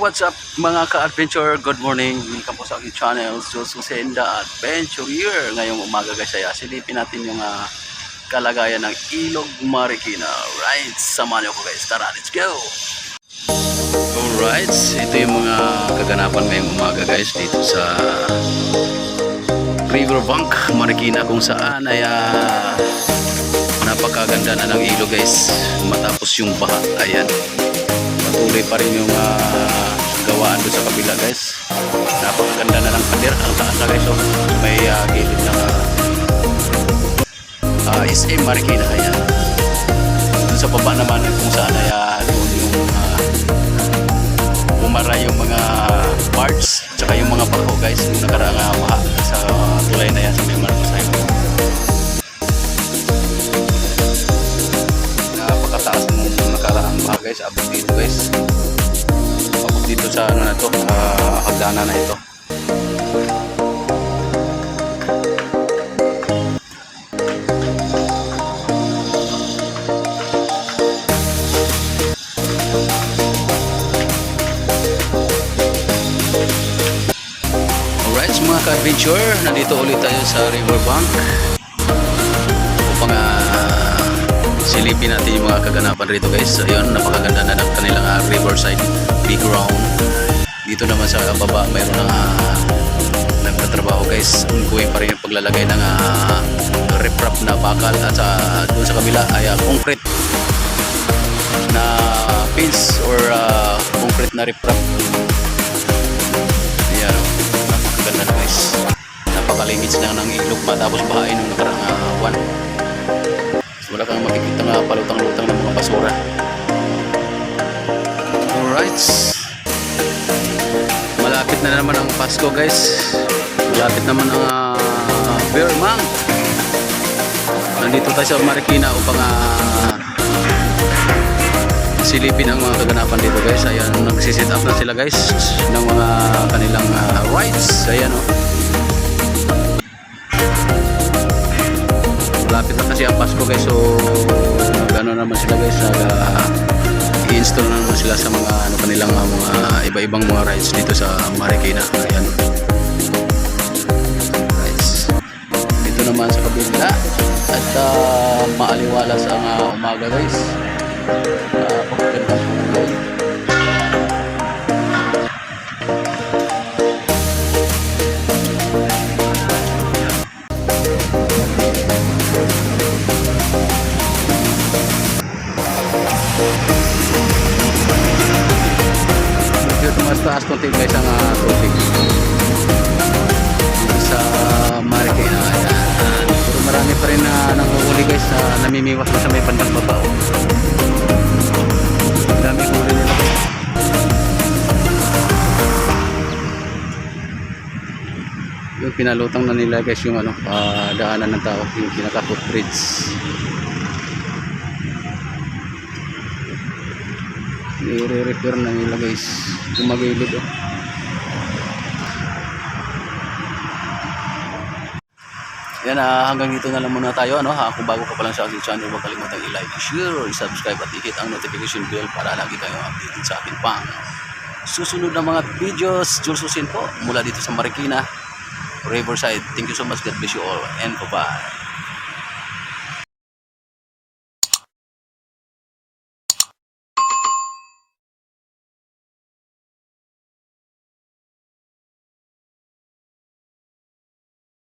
what's up mga ka-adventure? Good morning. Welcome po sa aking channel, Jules Susenda Adventurer. Ngayong umaga guys ay silipin natin yung kalagayan ng Ilog Marikina. Right, samahan niyo ko guys. Tara, let's go! Alright, ito yung mga kaganapan ngayong umaga guys dito sa Riverbank, Marikina, kung saan ay napakaganda na ng ilog guys matapos yung baha. Ayan, patuloy pa rin yung gawaan doon sa kabila guys. Napakaganda na ng pader. Ang taas na guys, so may gilid ng SM Marikina. Ayan, doon sa baba naman kung saan ay doon yung umara yung mga parts tsaka yung mga bako guys yung nakaraang baha sa tulay na yan sa may Marcos Highway. Napakataas ng nakaraang baha guys, abot dito guys, abot dito sa ano na ito, hagdanan na ito. Alright, mga ka-adventure, nandito ulit tayo sa Riverbank upang silipin natin yung mga kaganapan rito guys. Ayun, napakaganda na ng kanilang riverside background. Dito naman sa baba mayroon na nagtatrabaho guys. Ongoing pa rin yung paglalagay ng riprap na bakal, at doon sa kabila ay concrete na pins or concrete na riprap. Ayan, napakaganda na guys. Napakalimits na ng ilog matapos bahain ng nakaraang buwan. Wala kang makikita nga palutang-lutang ng mga basura. Alright, malapit na naman ang Pasko guys. Malapit naman ang Bear Month. Nandito tayo sa Marikina upang silipin ang mga kaganapan dito guys. Ayan, nagsiset up na sila guys ng mga kanilang rides. Ayan o, malapit na kasi ang Pasko guys, so gano'n naman sila guys, i-install na naman sila sa mga kanilang mga iba-ibang mga rides dito sa Marikina. Ayan, rides dito naman sa kabila, at maaliwala sa umaga guys. Pagkagandang kulay. Mas taas konti guys ang tubig dito sa Marikina. Pero marami pa rin nanguhuli guys, namimiwas pa sa may bandang baba. Dami huli nila guys. Yung pinalutang na nila guys yung daanan ng tao, yung pinaka footbridge. I-repair na nila guys, gumagilid oh. Yan, hanggang dito na lang muna tayo kung bago ka pa lang sa aking channel, huwag kalimutang i-like, share, i-subscribe at i-hit ang notification bell para lagi kayong updated sa akin pang susunod na mga videos. Jules Susenda po mula dito sa Marikina, Riverside. Thank you so much, God bless you all, and bye bye.